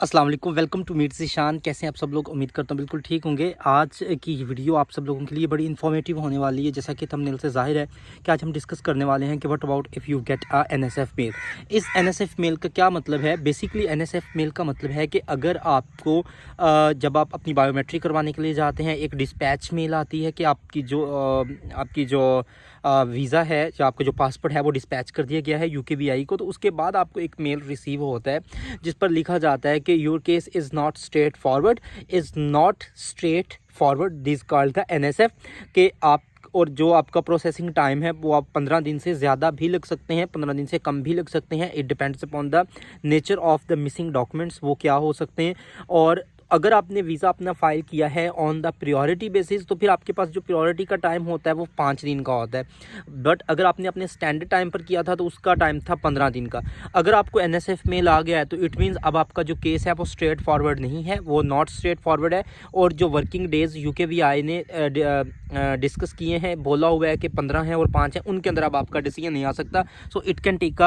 अस्सलाम वालेकुम, welcome to meet Zeeshan. कैसे हैं आप सब लोग? उम्मीद करता हूँ बिल्कुल ठीक होंगे। आज की वीडियो आप सब लोगों के लिए बड़ी इन्फॉर्मेटिव होने वाली है। जैसा कि थंबनेल से ज़ाहिर है कि आज हम डिस्कस करने वाले हैं कि what about if you get a NSF mail. इस एनएसएफ मेल का क्या मतलब है? बेसिकली एनएसएफ मेल का मतलब है कि अगर आपको जब आप अपनी बायोमेट्रिक करवाने के लिए जाते हैं, एक डिस्पैच मेल आती है कि आपकी जो वीज़ा है या आपका जो पासपोर्ट है वो डिस्पैच कर दिया गया है यूकेवीआई को। तो उसके बाद आपको एक मेल रिसीव होता है जिस पर लिखा जाता है कि your case is not straight forward this called the NSF के आप। और जो आपका प्रोसेसिंग टाइम है वो आप 15 दिन से ज़्यादा भी लग सकते हैं, 15 दिन से कम भी लग सकते हैं। It depends upon the nature of the missing documents, वो क्या हो सकते हैं। और अगर आपने वीज़ा अपना फ़ाइल किया है ऑन द प्रायोरिटी बेसिस तो फिर आपके पास जो प्रायोरिटी का टाइम होता है वो 5 दिन का होता है। बट अगर आपने अपने स्टैंडर्ड टाइम पर किया था तो उसका टाइम था 15 दिन का। अगर आपको एनएसएफ मेल आ गया है तो इट मीन्स अब आपका जो केस है वो स्ट्रेट फॉरवर्ड नहीं है, वो नॉट स्ट्रेट फॉरवर्ड है। और जो वर्किंग डेज़ यूकेवीआई ने डिस्कस किए हैं, बोला हुआ है कि 15 है और 5 है, उनके अंदर अब आपका डिसीजन नहीं आ सकता। So it can take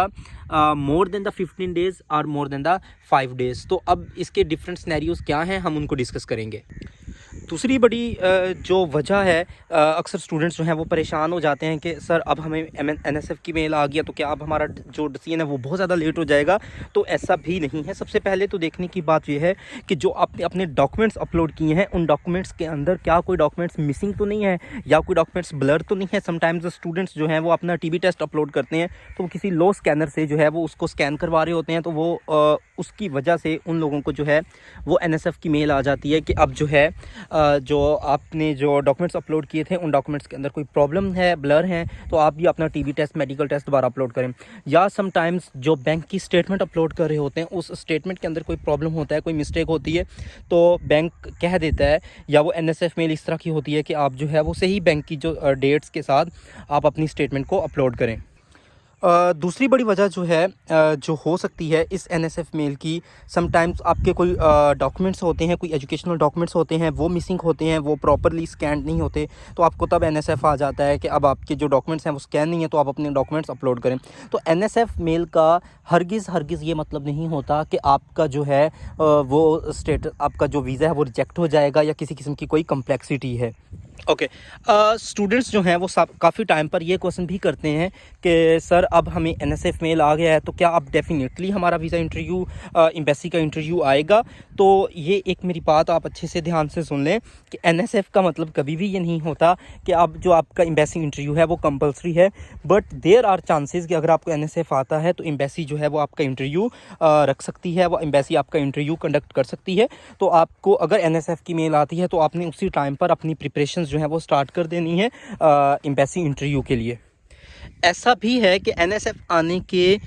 more than the 15 days और मोर देन द 5 डेज़। तो अब इसके डिफरेंट सिनेरियोज़ क्या हैं, हम उनको डिस्कस करेंगे। दूसरी बड़ी जो वजह है, अक्सर स्टूडेंट्स जो हैं वो परेशान हो जाते हैं कि सर अब हमें एनएसएफ की मेल आ गया तो क्या अब हमारा जो डिसीजन है वो बहुत ज़्यादा लेट हो जाएगा? तो ऐसा भी नहीं है। सबसे पहले तो देखने की बात यह है कि जो आपने अपने डॉक्यूमेंट्स अपलोड किए हैं उन डॉक्यूमेंट्स के अंदर क्या कोई डॉक्यूमेंट्स मिसिंग तो नहीं है या कोई डॉक्यूमेंट्स ब्लर तो नहीं है। समटाइम्स स्टूडेंट्स जो हैं वो अपना टीबी टेस्ट अपलोड करते हैं तो वो किसी लो स्कैनर से जो है वो उसको स्कैन करवा रहे होते हैं, तो वो उसकी वजह से उन लोगों को जो है वो एनएसएफ की मेल आ जाती है कि अब जो है जो आपने जो डॉक्यूमेंट्स अपलोड किए थे उन डॉक्यूमेंट्स के अंदर कोई प्रॉब्लम है, ब्लर हैं, तो आप भी अपना टीबी टेस्ट, मेडिकल टेस्ट दोबारा अपलोड करें। या समटाइम्स जो बैंक की स्टेटमेंट अपलोड कर रहे होते हैं उस स्टेटमेंट के अंदर कोई प्रॉब्लम होता है, कोई मिस्टेक होती है, तो बैंक कह देता है या वो एनएसएफ मेल इस तरह की होती है कि आप जो है वो सही बैंक की जो डेट्स के साथ आप अपनी स्टेटमेंट को अपलोड करें। दूसरी बड़ी वजह जो है जो हो सकती है इस एनएसएफ मेल की, समटाइम्स आपके कोई डॉक्यूमेंट्स होते हैं, कोई एजुकेशनल डॉक्यूमेंट्स होते हैं वो मिसिंग होते हैं, वो प्रॉपरली स्कैन नहीं होते, तो आपको तब एनएसएफ आ जाता है कि अब आपके जो डॉक्यूमेंट्स हैं वो स्कैन नहीं है तो आप अपने डॉक्यूमेंट्स अपलोड करें। तो एनएसएफ मेल का हरगिज़ ये मतलब नहीं होता कि आपका जो है वो आपका जो वीज़ा है वो रिजेक्ट हो जाएगा या किसी किस्म की कोई कम्प्लेक्सिटी है। ओके, स्टूडेंट्स जो हैं वो काफ़ी टाइम पर ये क्वेश्चन भी करते हैं कि सर अब हमें एनएसएफ मेल आ गया है तो क्या अब डेफिनेटली हमारा वीज़ा इंटरव्यू, एम्बेसी का इंटरव्यू आएगा? तो ये एक मेरी बात आप अच्छे से ध्यान से सुन लें कि एनएसएफ का मतलब कभी भी ये नहीं होता कि अब जो आपका एम्बेसी इंटरव्यू है वो कंपलसरी है। बट देयर आर चांसेस कि अगर आपको एनएसएफ आता है तो एम्बेसी जो है वो आपका इंटरव्यू रख सकती है, वो एम्बेसी आपका इंटरव्यू कंडक्ट कर सकती है। तो आपको अगर एनएसएफ की मेल आती है तो आपने उसी टाइम पर अपनी प्रिपरेशन जो है वो स्टार्ट कर देनी है एम्बेसी इंटरव्यू के लिए। ऐसा भी है कि एनएसएफ आने के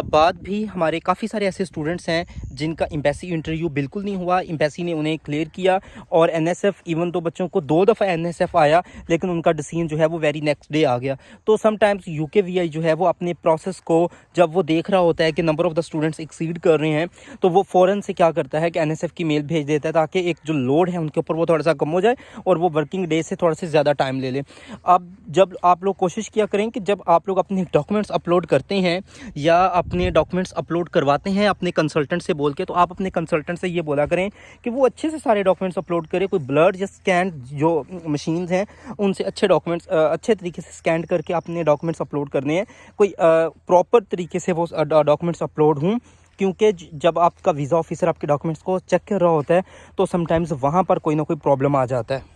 बाद भी हमारे काफ़ी सारे ऐसे स्टूडेंट्स हैं जिनका एम्बेसी इंटरव्यू बिल्कुल नहीं हुआ, एम्बेसी ने उन्हें क्लियर किया और एनएसएफ, इवन तो बच्चों को 2 दफ़ा एनएसएफ आया लेकिन उनका डिसीजन जो है वो वेरी नेक्स्ट डे आ गया। तो समटाइम्स यूकेवीआई जो है वो अपने प्रोसेस को जब वो देख रहा होता है कि number of the students exceed कर रहे हैं तो वो फ़ौरन से क्या करता है कि एनएसएफ की मेल भेज देता है ताकि एक जो लोड है उनके ऊपर वो थोड़ा सा कम हो जाए और वो वर्किंग डे से थोड़ा से ज़्यादा टाइम ले लें। अब जब आप लोग कोशिश किया करें कि जब आप लोग अपने डॉक्यूमेंट्स अपलोड करते हैं या अपने डॉक्यूमेंट्स अपलोड करवाते हैं अपने कंसल्टेंट से बोल के, तो आप अपने कंसल्टेंट से ये बोला करें कि वो अच्छे से सारे डॉक्यूमेंट्स अपलोड करें। कोई ब्लर्ड या स्कैन जो मशीन्स हैं उनसे अच्छे डॉक्यूमेंट्स अच्छे तरीके से स्कैन करके अपने डॉक्यूमेंट्स अपलोड करने हैं, कोई प्रॉपर तरीके से वो डॉक्यूमेंट्स अपलोड हों। क्योंकि जब आपका वीज़ा ऑफिसर आपके डॉक्यूमेंट्स को चेक कर रहा होता है तो समटाइम्स वहाँ पर कोई ना कोई प्रॉब्लम आ जाता है।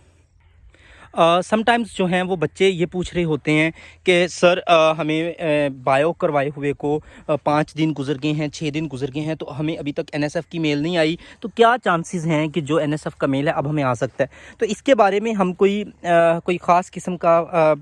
समटाइम्स जो हैं वो बच्चे ये पूछ रहे होते हैं कि सर हमें बायो करवाए हुए को 5 दिन गुजर गए हैं, 6 दिन गुजर गए हैं, तो हमें अभी तक एनएसएफ की मेल नहीं आई, तो क्या चांसेस हैं कि जो एनएसएफ का मेल है अब हमें आ सकता है? तो इसके बारे में हम कोई ख़ास किस्म का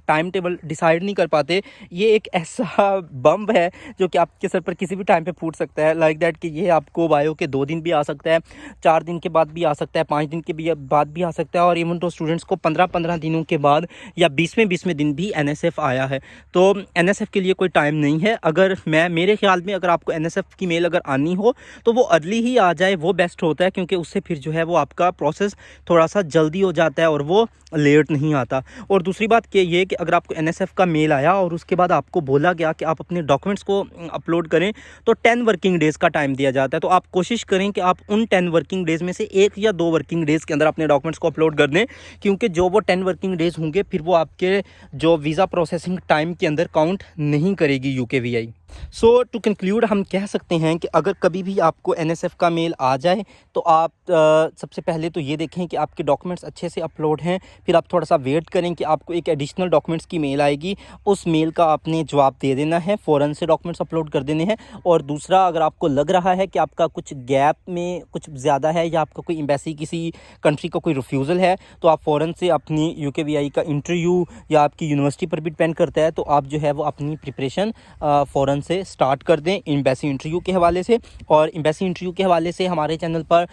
टाइम टेबल डिसाइड नहीं कर पाते। ये एक ऐसा बम है जो कि आपके सर पर किसी भी टाइम पे फूट सकता है, लाइक दैट कि ये आपको बायो के 2 दिन भी आ सकता है, 4 दिन के बाद भी आ सकता है, 5 दिन के बाद भी आ सकता है और इवन तो स्टूडेंट्स को 15-15 दिनों के बाद या 20वें दिन भी NSF आया है। तो NSF के लिए कोई टाइम नहीं है। अगर मेरे ख्याल में अगर आपको NSF की मेल अगर आनी हो तो वो अर्ली ही आ जाए, वो बेस्ट होता है, क्योंकि उससे फिर जो है वो आपका प्रोसेस थोड़ा सा जल्दी हो जाता है और वो लेट नहीं आता। और दूसरी बात ये कि अगर आपको NSF का मेल आया और उसके बाद आपको बोला गया कि आप अपने डॉक्यूमेंट्स को अपलोड करें तो 10 वर्किंग डेज़ का टाइम दिया जाता है। तो आप कोशिश करें कि आप उन 10 वर्किंग डेज़ में से 1 या 2 वर्किंग डेज़ के अंदर अपने डॉक्यूमेंट्स को अपलोड कर दें, क्योंकि जो वो 10 वर्किंग डेज़ होंगे फिर वो आपके जो वीज़ा प्रोसेसिंग टाइम के अंदर काउंट नहीं करेगी UKVI। सो टू कंक्लूड हम कह सकते हैं कि अगर कभी भी आपको NSF का मेल आ जाए तो आप सबसे पहले तो ये देखें कि आपके डॉक्यूमेंट्स अच्छे से अपलोड हैं। फिर आप थोड़ा सा वेट करें कि आपको एक एडिशनल डॉक्यूमेंट्स की मेल आएगी, उस मेल का आपने जवाब दे देना है, फ़ौरन से डॉक्यूमेंट्स अपलोड कर देने हैं। और दूसरा, अगर आपको लग रहा है कि आपका कुछ गैप में कुछ ज़्यादा है या आपका कोई एम्बेसी किसी कंट्री का कोई रिफ्यूज़ल है तो आप फ़ौरन से अपनी UKVI का इंटरव्यू या आपकी यूनिवर्सिटी पर भी डिपेंड करता है, तो आप जो है वो अपनी प्रिपरेशन फ़ौरन से स्टार्ट कर दें एम्बेसी इंटरव्यू के हवाले से। और एम्बेसी इंटरव्यू के हवाले से हमारे चैनल पर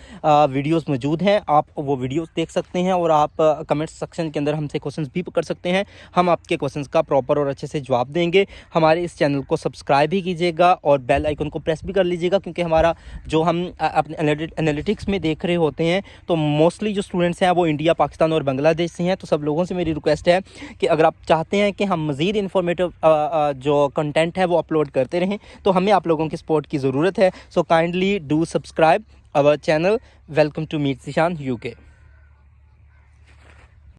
वीडियोस मौजूद हैं, आप वो वीडियोस देख सकते हैं और आप कमेंट सेक्शन के अंदर हमसे क्वेश्चंस भी कर सकते हैं। हम आपके क्वेश्चंस का प्रॉपर और अच्छे से जवाब देंगे। हमारे इस चैनल को सब्सक्राइब भी कीजिएगा और बेल आइकन को प्रेस भी कर लीजिएगा, क्योंकि हमारा जो हम अपने एनालिटिक्स में देख रहे होते हैं तो मोस्टली जो स्टूडेंट्स हैं वो इंडिया, पाकिस्तान और बांग्लादेश से हैं। तो सब लोगों से मेरी रिक्वेस्ट है कि अगर आप चाहते हैं कि हम मज़ीद इन्फॉर्मेटिव जो कंटेंट है वो अपलोड करते रहें तो हमें आप लोगों की सपोर्ट की ज़रूरत है। So kindly do subscribe our channel. Welcome to meet Zeeshan UK।